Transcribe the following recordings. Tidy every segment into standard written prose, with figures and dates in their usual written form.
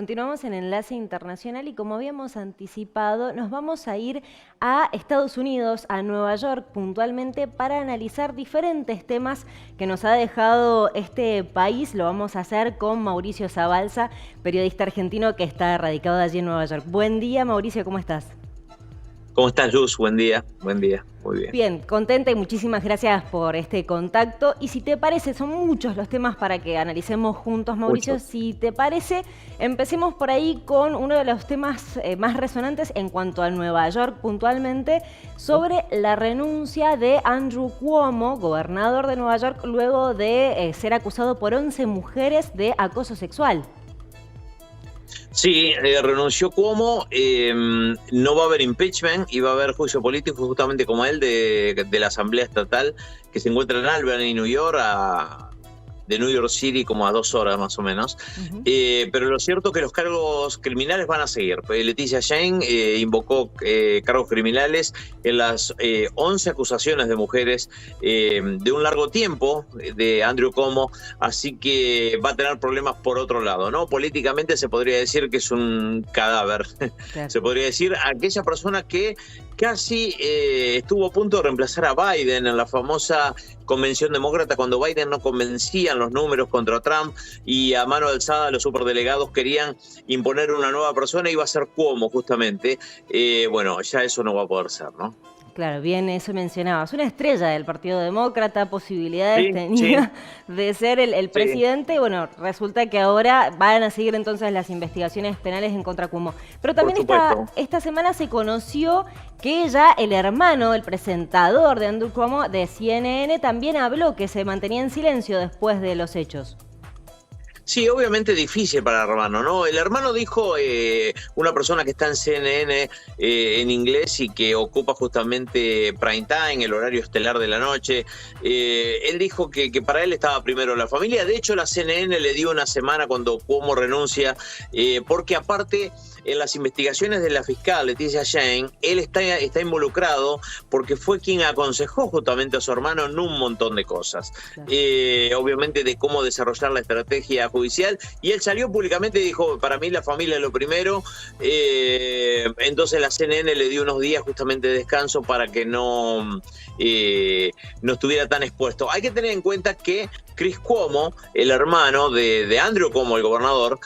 Continuamos en Enlace Internacional y como habíamos anticipado, nos vamos a ir a Estados Unidos, a Nueva York puntualmente, para analizar diferentes temas que nos ha dejado este país. Lo vamos a hacer con Mauricio Zabalza, periodista argentino que está radicado allí en Nueva York. Buen día, Mauricio, ¿cómo estás? ¿Cómo estás, Luz? Buen día, muy bien. Bien, contenta y muchísimas gracias por este contacto. Y si te parece, son muchos los temas para que analicemos juntos, Mauricio. Mucho. Si te parece, empecemos por ahí con uno de los temas más resonantes en cuanto a Nueva York puntualmente, sobre la renuncia de Andrew Cuomo, gobernador de Nueva York, luego de ser acusado por 11 mujeres de acoso sexual. Sí, renunció Cuomo, no va a haber impeachment y va a haber juicio político justamente como él de la Asamblea Estatal que se encuentra en Albany, New York, de New York City como a 2 horas más o menos. Pero lo cierto es que los cargos criminales van a seguir. Leticia James invocó cargos criminales en las 11 acusaciones de mujeres de un largo tiempo de Andrew Cuomo, así que va a tener problemas por otro lado, ¿no? Políticamente se podría decir que es un cadáver. Claro. Se podría decir aquella persona que casi estuvo a punto de reemplazar a Biden en la famosa convención demócrata, cuando Biden no convencían los números contra Trump y a mano alzada los superdelegados querían imponer una nueva persona, iba a ser Cuomo justamente. Bueno, ya eso no va a poder ser, ¿no? Claro, bien, eso mencionabas. Una estrella del Partido Demócrata, posibilidades tenía de ser el presidente. Y bueno, resulta que ahora van a seguir entonces las investigaciones penales en contra Cuomo. Pero también esta semana se conoció que ya el hermano, el presentador de Andrew Cuomo de CNN, también habló que se mantenía en silencio después de los hechos. Sí, obviamente difícil para el hermano, ¿no? El hermano dijo, una persona que está en CNN en inglés y que ocupa justamente prime time, el horario estelar de la noche, él dijo que para él estaba primero la familia. De hecho, la CNN le dio una semana cuando Cuomo renuncia, porque aparte en las investigaciones de la fiscal Leticia James, él está involucrado porque fue quien aconsejó justamente a su hermano en un montón de cosas. Claro. Obviamente de cómo desarrollar la estrategia judicial, y él salió públicamente y dijo, para mí la familia es lo primero. Entonces la CNN le dio unos días justamente de descanso para que no estuviera tan expuesto. Hay que tener en cuenta que Chris Cuomo, el hermano de Andrew Cuomo, el gobernador,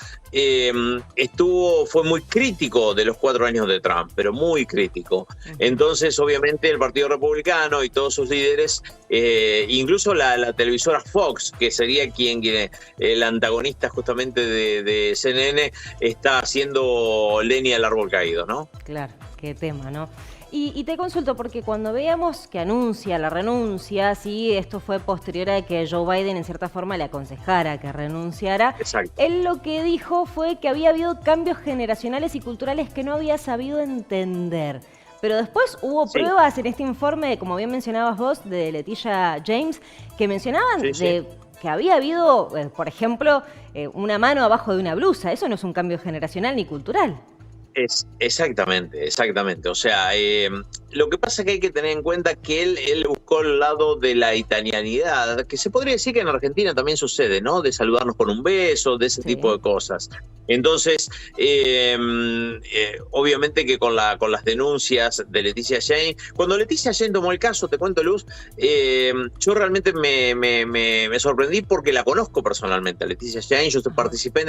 fue muy crítico de los 4 años de Trump, pero muy crítico. Entonces, obviamente, el Partido Republicano y todos sus líderes, incluso la televisora Fox, que sería el antagonista justamente de CNN, está haciendo leña al árbol caído, ¿no? Claro, qué tema, ¿no? Y te consulto, porque cuando veíamos que anuncia la renuncia, sí, esto fue posterior a que Joe Biden en cierta forma le aconsejara que renunciara. Exacto. Él lo que dijo fue que había habido cambios generacionales y culturales que no había sabido entender. Pero después hubo pruebas en este informe, como bien mencionabas vos, de Leticia James, que mencionaban que había habido, por ejemplo, una mano abajo de una blusa. Eso no es un cambio generacional ni cultural. Exactamente. O sea, lo que pasa es que hay que tener en cuenta que él buscó el lado de la italianidad, que se podría decir que en Argentina también sucede, ¿no? De saludarnos con un beso, de ese tipo de cosas. Entonces, obviamente que con las denuncias de Leticia James, cuando Leticia James tomó el caso, te cuento, Luz, yo realmente me sorprendí porque la conozco personalmente, a Leticia James. Yo participé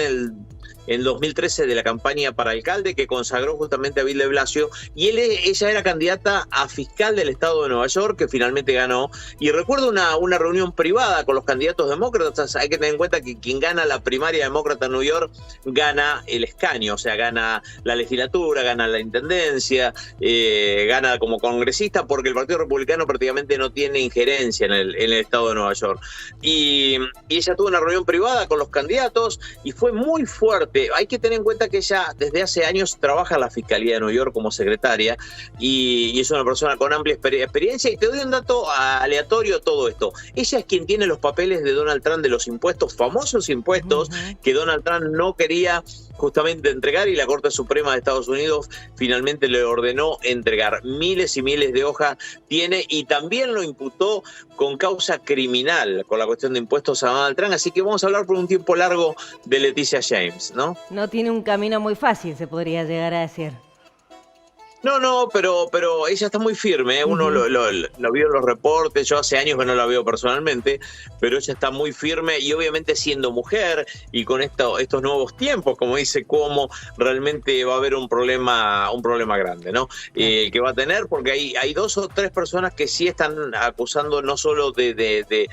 en 2013 de la campaña para alcalde que consagró justamente a Bill de Blasio, y ella era candidata a fiscal del estado de Nueva York, que finalmente ganó. Y recuerdo una reunión privada con los candidatos demócratas. Hay que tener en cuenta que quien gana la primaria demócrata en New York gana el escaño, o sea, gana la legislatura, gana la intendencia, gana como congresista, porque el Partido Republicano prácticamente no tiene injerencia en el estado de Nueva York. Y ella tuvo una reunión privada con los candidatos y fue muy fuerte. Hay que tener en cuenta que ella desde hace años trabaja en la Fiscalía de Nueva York como secretaria, y es una persona con amplia experiencia. Y te doy un dato momento aleatorio todo esto. Ella es quien tiene los papeles de Donald Trump de los impuestos, famosos impuestos que Donald Trump no quería justamente entregar, y la Corte Suprema de Estados Unidos finalmente le ordenó entregar. Miles y miles de hojas tiene, y también lo imputó con causa criminal con la cuestión de impuestos a Donald Trump. Así que vamos a hablar por un tiempo largo de Leticia James, ¿no? No tiene un camino muy fácil, se podría llegar a decir. No, pero ella está muy firme, ¿eh? Uno lo vio en los reportes, yo hace años que no la veo personalmente, pero ella está muy firme, y obviamente siendo mujer y con estos nuevos tiempos, como dice Cuomo, realmente va a haber un problema grande, ¿no? Que va a tener, porque hay 2 o 3 personas que sí están acusando, no solo de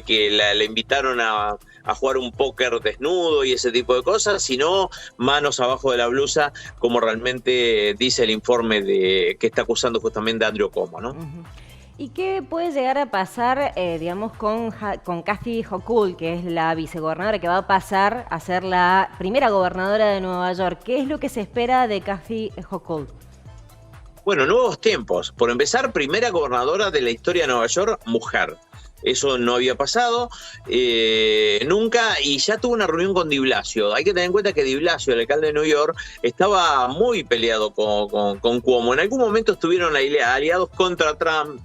que la invitaron a jugar un póker desnudo y ese tipo de cosas, sino manos abajo de la blusa, como realmente dice el informe que está acusando justamente a Andrew Cuomo, ¿no? ¿Y qué puede llegar a pasar, digamos, con Kathy Hochul, que es la vicegobernadora que va a pasar a ser la primera gobernadora de Nueva York? ¿Qué es lo que se espera de Kathy Hochul? Bueno, nuevos tiempos. Por empezar, primera gobernadora de la historia de Nueva York, mujer. Eso no había pasado nunca, y ya tuvo una reunión con Di Blasio. Hay que tener en cuenta que Di Blasio, el alcalde de New York, estaba muy peleado con Cuomo. En algún momento estuvieron aliados contra Trump,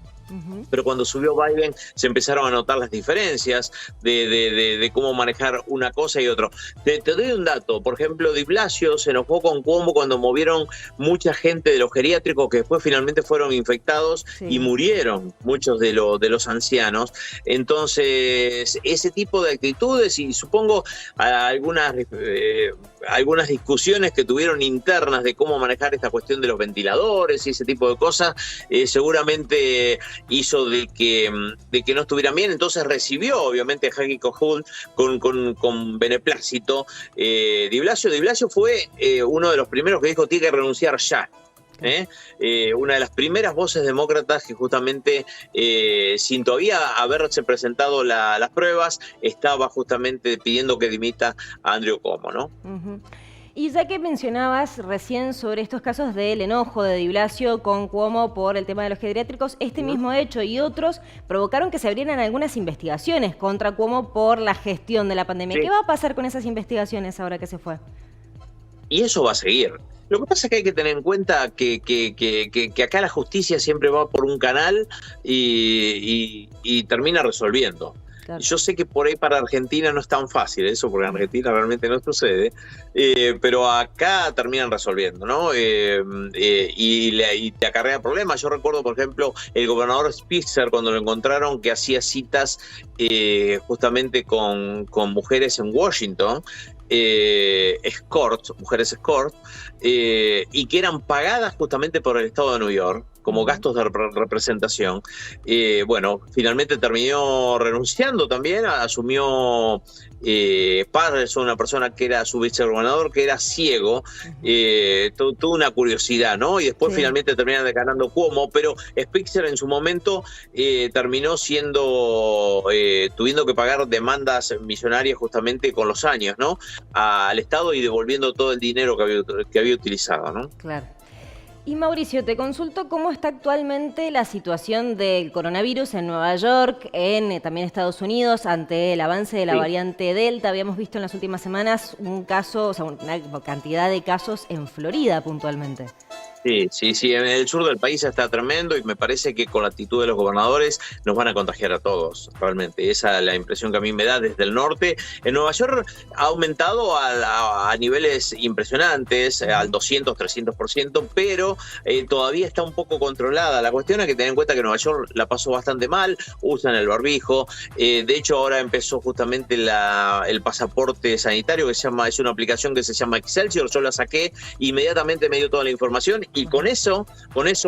pero cuando subió Biden se empezaron a notar las diferencias de cómo manejar una cosa y otra. Te doy un dato. Por ejemplo, Di Blasio se enojó con Cuomo cuando movieron mucha gente de los geriátricos, que después finalmente fueron infectados y murieron muchos de los ancianos. Entonces, ese tipo de actitudes, y supongo algunas discusiones que tuvieron internas de cómo manejar esta cuestión de los ventiladores y ese tipo de cosas, seguramente hizo de que no estuvieran bien. Entonces recibió obviamente a Kathy Hochul con beneplácito. Di Blasio fue uno de los primeros que dijo tiene que renunciar ya. Una de las primeras voces demócratas que justamente, sin todavía haberse presentado las pruebas, estaba justamente pidiendo que dimita a Andrew Cuomo, ¿no? Y ya que mencionabas recién sobre estos casos del enojo de Di Blasio con Cuomo por el tema de los geriátricos, este mismo hecho y otros provocaron que se abrieran algunas investigaciones contra Cuomo por la gestión de la pandemia. ¿Qué va a pasar con esas investigaciones ahora que se fue? Y eso va a seguir. Lo que pasa es que hay que tener en cuenta que acá la justicia siempre va por un canal y termina resolviendo. Claro. Yo sé que por ahí para Argentina no es tan fácil eso, porque en Argentina realmente no sucede, pero acá terminan resolviendo, ¿no? Y te acarrea problemas. Yo recuerdo, por ejemplo, el gobernador Spitzer, cuando lo encontraron, que hacía citas justamente con mujeres en Washington, mujeres escort, y que eran pagadas justamente por el Estado de New York como gastos de representación. Bueno, finalmente terminó renunciando también, asumió Patterson, una persona que era su vicegobernador, que era ciego, tuvo una curiosidad, ¿no? Y después finalmente terminan ganando Cuomo, pero Spitzer en su momento terminó tuviendo que pagar demandas millonarias justamente con los años, ¿no? Al Estado, y devolviendo todo el dinero que había utilizado, ¿no? Claro. Y Mauricio, te consulto cómo está actualmente la situación del coronavirus en Nueva York, también Estados Unidos, ante el avance de la variante Delta. Habíamos visto en las últimas semanas una cantidad de casos en Florida puntualmente. Sí, en el sur del país está tremendo, y me parece que con la actitud de los gobernadores nos van a contagiar a todos, realmente. Esa es la impresión que a mí me da desde el norte. En Nueva York ha aumentado a niveles impresionantes, al 200, 300%, pero todavía está un poco controlada. La cuestión es que tener en cuenta que Nueva York la pasó bastante mal, usan el barbijo. De hecho, ahora empezó justamente el pasaporte sanitario, que es una aplicación que se llama Excelsior. Yo la saqué, inmediatamente me dio toda la información, y con eso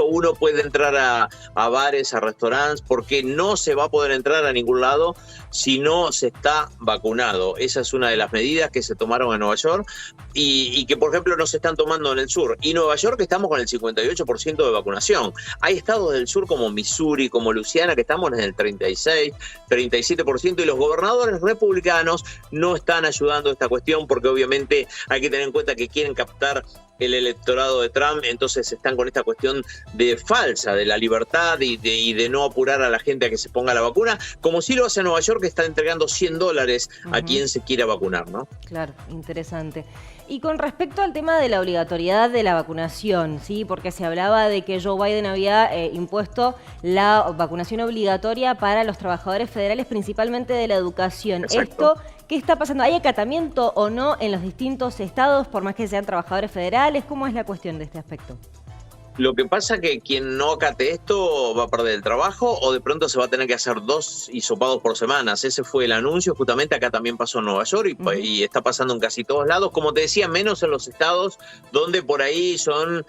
uno puede entrar a bares, a restaurantes, porque no se va a poder entrar a ningún lado si no se está vacunado. Esa es una de las medidas que se tomaron en Nueva York y que, por ejemplo, no se están tomando en el sur. Y Nueva York estamos con el 58% de vacunación. Hay estados del sur como Missouri, como Luisiana, que estamos en el 36, 37%, y los gobernadores republicanos no están ayudando a esta cuestión, porque obviamente hay que tener en cuenta que quieren captar el electorado de Trump, entonces están con esta cuestión de falsa, de la libertad y de no apurar a la gente a que se ponga la vacuna, como sí lo hace Nueva York, que está entregando $100 a quien se quiera vacunar, ¿no? Claro, interesante. Y con respecto al tema de la obligatoriedad de la vacunación, ¿sí? Porque se hablaba de que Joe Biden había impuesto la vacunación obligatoria para los trabajadores federales, principalmente de la educación. Exacto. ¿Esto qué está pasando? ¿Hay acatamiento o no en los distintos estados, por más que sean trabajadores federales? ¿Cómo es la cuestión de este aspecto? Lo que pasa es que quien no acate esto va a perder el trabajo o de pronto se va a tener que hacer 2 hisopados por semana. Ese fue el anuncio, justamente acá también pasó en Nueva York y está pasando en casi todos lados. Como te decía, menos en los estados donde por ahí son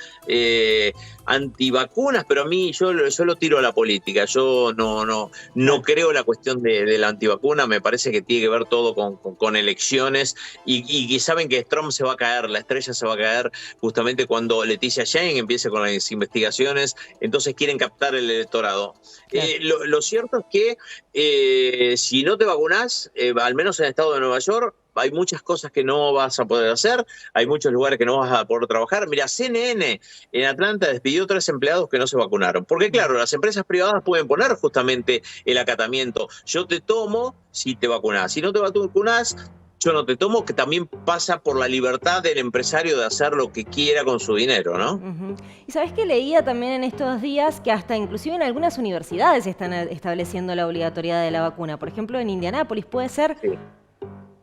antivacunas, pero a mí yo lo tiro a la política. Yo no creo la cuestión de la antivacuna, me parece que tiene que ver todo con elecciones y saben que Trump se va a caer, la estrella se va a caer justamente cuando Leticia James empiece con la investigaciones, entonces quieren captar el electorado. Claro. Lo cierto es que si no te vacunás, al menos en el estado de Nueva York, hay muchas cosas que no vas a poder hacer, hay muchos lugares que no vas a poder trabajar. Mira, CNN en Atlanta despidió 3 empleados que no se vacunaron. Porque claro, las empresas privadas pueden poner justamente el acatamiento. Yo te tomo si te vacunás. Si no te vacunás, yo no te tomo, que también pasa por la libertad del empresario de hacer lo que quiera con su dinero, ¿no? Y sabés que leía también en estos días que hasta inclusive en algunas universidades están estableciendo la obligatoriedad de la vacuna. Por ejemplo, en Indianápolis, ¿puede ser?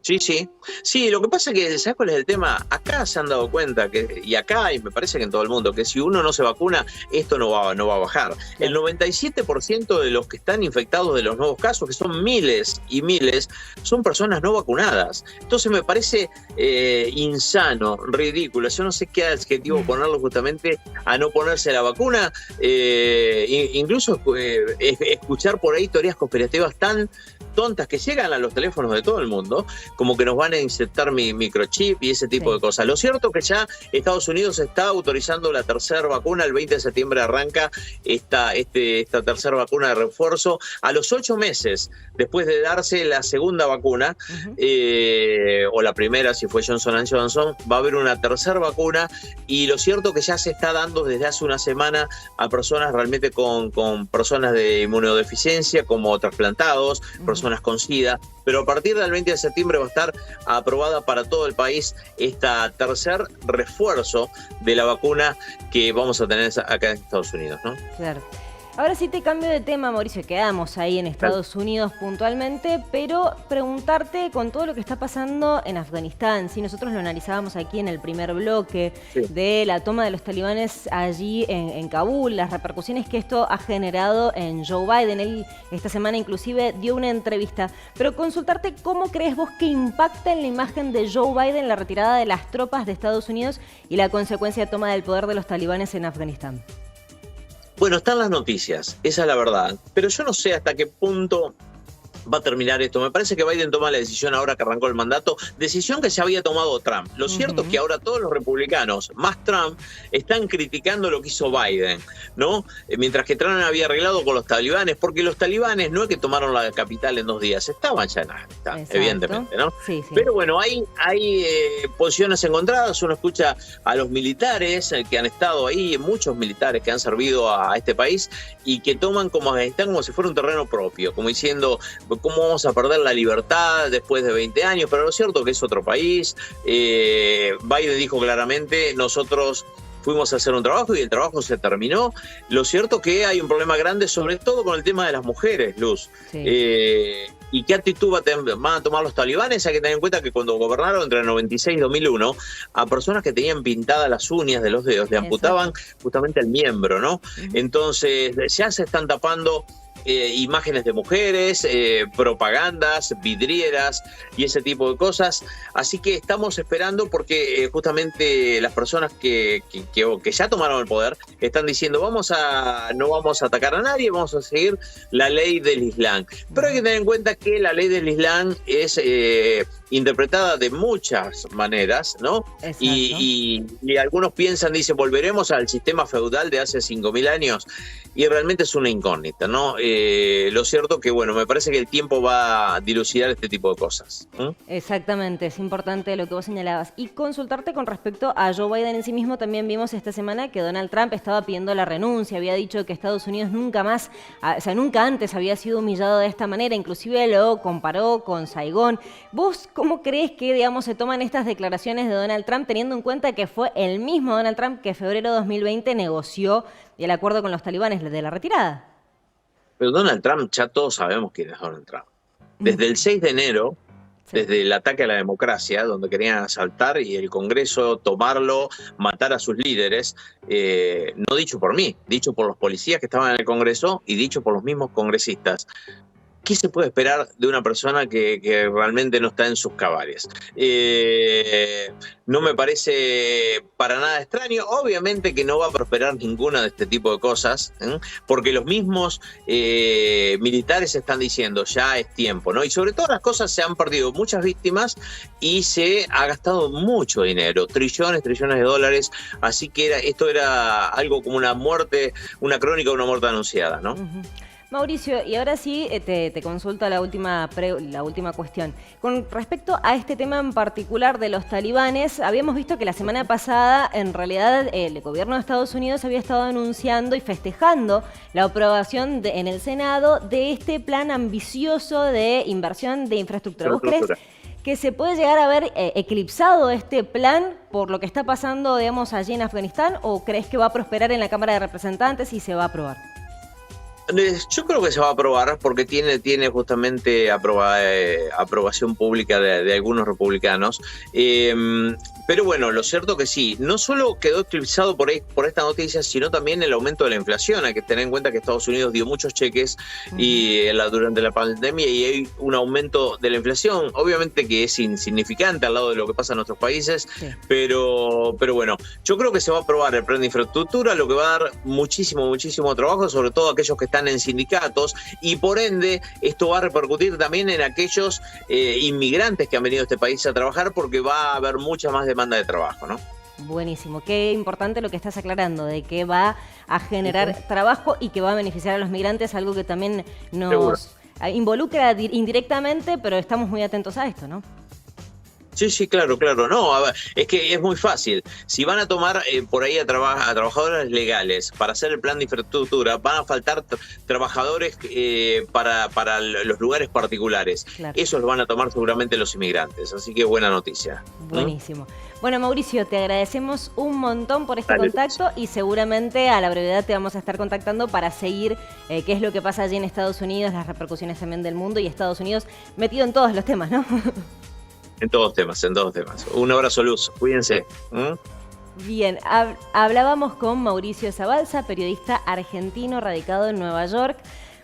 Sí. Sí, lo que pasa es que, ¿sabes cuál es el tema? Acá se han dado cuenta, y acá, y me parece que en todo el mundo, que si uno no se vacuna, esto no va a bajar. El 97% de los que están infectados de los nuevos casos, que son miles y miles, son personas no vacunadas. Entonces me parece insano, ridículo. Yo no sé qué adjetivo ponerlo justamente a no ponerse la vacuna. Incluso escuchar por ahí teorías conspirativas tan tontas que llegan a los teléfonos de todo el mundo, como que nos van a insertar microchip y ese tipo de cosas. Lo cierto es que ya Estados Unidos está autorizando la tercera vacuna, el 20 de septiembre arranca esta tercera vacuna de refuerzo. A los 8 meses después de darse la segunda vacuna, o la primera si fue Johnson & Johnson, va a haber una tercera vacuna y lo cierto es que ya se está dando desde hace una semana a personas realmente con personas de inmunodeficiencia, como trasplantados, personas con SIDA, pero a partir del 20 de septiembre va a estar aprobada para todo el país esta tercer refuerzo de la vacuna que vamos a tener acá en Estados Unidos, ¿no? Claro. Ahora sí te cambio de tema, Mauricio, quedamos ahí en Estados Unidos puntualmente, pero preguntarte con todo lo que está pasando en Afganistán, si nosotros lo analizábamos aquí en el primer bloque de la toma de los talibanes allí en Kabul, las repercusiones que esto ha generado en Joe Biden. Él esta semana inclusive dio una entrevista, pero consultarte cómo crees vos que impacta en la imagen de Joe Biden la retirada de las tropas de Estados Unidos y la consecuencia de toma del poder de los talibanes en Afganistán. Bueno, están las noticias, esa es la verdad, pero yo no sé hasta qué punto va a terminar esto. Me parece que Biden toma la decisión ahora que arrancó el mandato, decisión que se había tomado Trump. Lo cierto es que ahora todos los republicanos, más Trump, están criticando lo que hizo Biden, ¿no? Mientras que Trump había arreglado con los talibanes, porque los talibanes no es que tomaron la capital en 2 días, estaban ya en Afganistán, evidentemente, ¿no? Sí. Pero bueno, hay posiciones encontradas. Uno escucha a los militares que han estado ahí, muchos militares que han servido a este país y que toman como Afganistán como si fuera un terreno propio, como diciendo, ¿cómo vamos a perder la libertad después de 20 años? Pero lo cierto es que es otro país. Biden dijo claramente, nosotros fuimos a hacer un trabajo y el trabajo se terminó. Lo cierto es que hay un problema grande, sobre todo con el tema de las mujeres, Luz. ¿Y qué actitud van a tomar los talibanes? Hay que tener en cuenta que cuando gobernaron entre el 96 y 2001, a personas que tenían pintadas las uñas de los dedos, le amputaban justamente el miembro, ¿no? Entonces ya se están tapando imágenes de mujeres, propagandas, vidrieras y ese tipo de cosas. Así que estamos esperando porque justamente las personas que ya tomaron el poder están diciendo no vamos a atacar a nadie, vamos a seguir la ley del Islam. Pero hay que tener en cuenta que la ley del Islam es interpretada de muchas maneras, ¿no? Y algunos dicen, volveremos al sistema feudal de hace 5.000 años, y realmente es una incógnita, ¿no? Lo cierto que, bueno, me parece que el tiempo va a dilucidar este tipo de cosas. Exactamente, es importante lo que vos señalabas. Y consultarte con respecto a Joe Biden en sí mismo, también vimos esta semana que Donald Trump estaba pidiendo la renuncia, había dicho que Estados Unidos nunca más, o sea, nunca antes había sido humillado de esta manera, inclusive lo comparó con Saigón. ¿Vos cómo crees que, digamos, se toman estas declaraciones de Donald Trump, teniendo en cuenta que fue el mismo Donald Trump que en febrero de 2020 negoció el acuerdo con los talibanes de la retirada? Pero Donald Trump, ya todos sabemos quién es Donald Trump. Desde el 6 de enero, desde el ataque a la democracia, donde querían asaltar y el Congreso tomarlo, matar a sus líderes, no dicho por mí, dicho por los policías que estaban en el Congreso y dicho por los mismos congresistas. ¿Qué se puede esperar de una persona que realmente no está en sus cabales? No me parece para nada extraño. Obviamente que no va a prosperar ninguna de este tipo de cosas, porque los mismos militares están diciendo ya es tiempo, ¿no? Y sobre todas las cosas se han perdido muchas víctimas y se ha gastado mucho dinero, trillones de dólares. Así que esto era algo como una muerte, una crónica de una muerte anunciada, ¿no? Mauricio, y ahora sí te consulto la última cuestión. Con respecto a este tema en particular de los talibanes, habíamos visto que la semana pasada, en realidad, el gobierno de Estados Unidos había estado anunciando y festejando la aprobación en el Senado de este plan ambicioso de inversión de infraestructura. ¿Vos crees que se puede llegar a ver eclipsado este plan por lo que está pasando, digamos, allí en Afganistán, o crees que va a prosperar en la Cámara de Representantes y se va a aprobar? Yo creo que se va a aprobar porque tiene justamente aprobación pública de algunos republicanos. Pero bueno, lo cierto que sí, no solo quedó eclipsado por esta noticia, sino también el aumento de la inflación. Hay que tener en cuenta que Estados Unidos dio muchos cheques durante la pandemia y hay un aumento de la inflación. Obviamente que es insignificante al lado de lo que pasa en otros países, sí. pero bueno, yo creo que se va a aprobar el plan de infraestructura, lo que va a dar muchísimo trabajo, sobre todo aquellos que están en sindicatos, y por ende esto va a repercutir también en aquellos inmigrantes que han venido a este país a trabajar, porque va a haber mucha más demanda de trabajo, ¿no? Buenísimo, qué importante lo que estás aclarando, de que va a generar trabajo y que va a beneficiar a los migrantes, algo que también nos involucra indirectamente, pero estamos muy atentos a esto, ¿no? Sí, claro. No, a ver, es que es muy fácil. Si van a tomar por ahí a trabajadores legales para hacer el plan de infraestructura, van a faltar trabajadores para los lugares particulares. Claro. Esos lo van a tomar seguramente los inmigrantes. Así que buena noticia. Buenísimo. Bueno, Mauricio, te agradecemos un montón por este contacto y seguramente a la brevedad te vamos a estar contactando para seguir qué es lo que pasa allí en Estados Unidos, las repercusiones también del mundo y Estados Unidos metido en todos los temas, ¿no? En todos temas. Un abrazo, Luz. Cuídense. Bien, hablábamos con Mauricio Zabalza, periodista argentino radicado en Nueva York.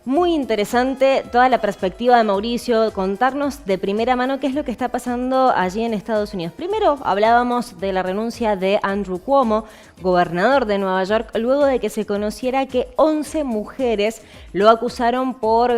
Muy interesante toda la perspectiva de Mauricio, contarnos de primera mano qué es lo que está pasando allí en Estados Unidos. Primero hablábamos de la renuncia de Andrew Cuomo, gobernador de Nueva York, luego de que se conociera que 11 mujeres lo acusaron por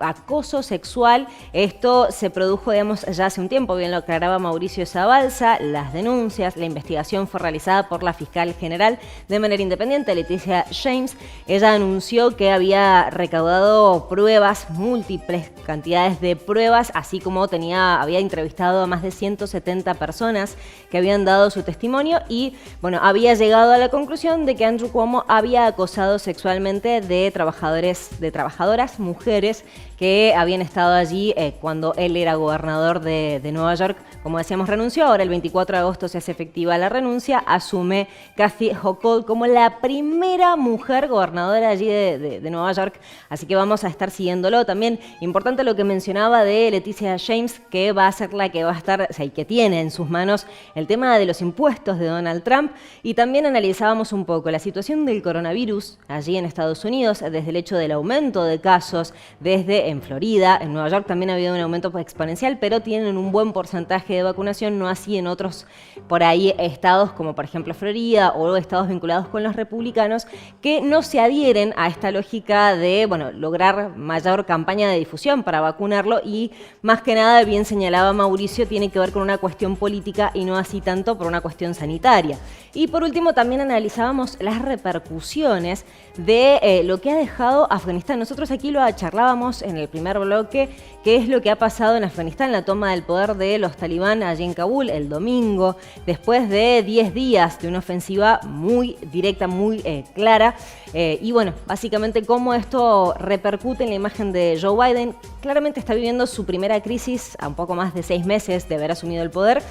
acoso sexual. Esto se produjo, digamos, ya hace un tiempo, bien lo aclaraba Mauricio Zabalza. Las denuncias, la investigación fue realizada por la fiscal general de manera independiente, Leticia James. Ella anunció que había recaudado pruebas, múltiples cantidades de pruebas, así como había entrevistado a más de 170 personas que habían dado su testimonio y, bueno, había llegado a la conclusión de que Andrew Cuomo había acosado sexualmente de trabajadoras mujeres que habían estado allí cuando él era gobernador de Nueva York. Como decíamos, renunció. Ahora el 24 de agosto se hace efectiva la renuncia. Asume Kathy Hochul como la primera mujer gobernadora allí de Nueva York. Así que vamos a estar siguiéndolo. También importante lo que mencionaba de Leticia James, que va a ser la que va a estar, o sea, y que tiene en sus manos el tema de los impuestos de Donald Trump. Y también analizábamos un poco la situación del coronavirus allí en Estados Unidos, desde el hecho del aumento de casos, desde en Florida, en Nueva York también ha habido un aumento exponencial, pero tienen un buen porcentaje de vacunación, no así en otros por ahí estados como por ejemplo Florida o estados vinculados con los republicanos que no se adhieren a esta lógica de, bueno, lograr mayor campaña de difusión para vacunarlo y más que nada, bien señalaba Mauricio, tiene que ver con una cuestión política y no así tanto por una cuestión sanitaria. Y por último también analizábamos las repercusiones de lo que ha dejado Afganistán. Nosotros aquí lo charlábamos en el primer bloque, qué es lo que ha pasado en Afganistán, la toma del poder de los talibán allí en Kabul el domingo, después de 10 días de una ofensiva muy directa, muy clara. Y bueno, básicamente cómo esto repercute en la imagen de Joe Biden. Claramente está viviendo su primera crisis a un poco más de 6 meses de haber asumido el poder.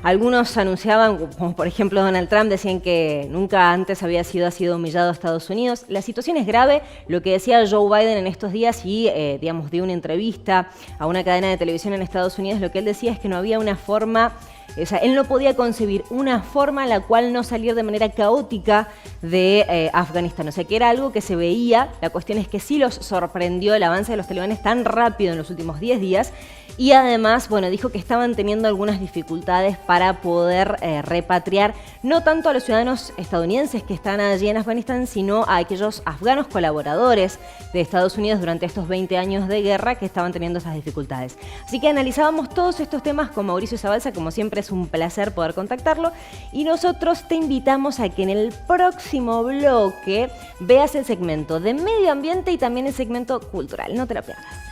Algunos anunciaban, como por ejemplo Donald Trump, decían que nunca antes había sido así humillado a Estados Unidos. La situación es grave. Lo que decía Joe Biden en estos días y, digamos, dio una entrevista a una cadena de televisión en Estados Unidos, lo que él decía es que no había una forma, o sea, él no podía concebir una forma en la cual no salir de manera caótica de Afganistán. O sea, que era algo que se veía. La cuestión es que sí los sorprendió el avance de los talibanes tan rápido en los últimos 10 días. Y además, bueno, dijo que estaban teniendo algunas dificultades para poder repatriar no tanto a los ciudadanos estadounidenses que están allí en Afganistán, sino a aquellos afganos colaboradores de Estados Unidos durante estos 20 años de guerra que estaban teniendo esas dificultades. Así que analizábamos todos estos temas con Mauricio Zabalza, como siempre es un placer poder contactarlo, y nosotros te invitamos a que en el próximo bloque veas el segmento de medio ambiente y también el segmento cultural. No te lo pierdas.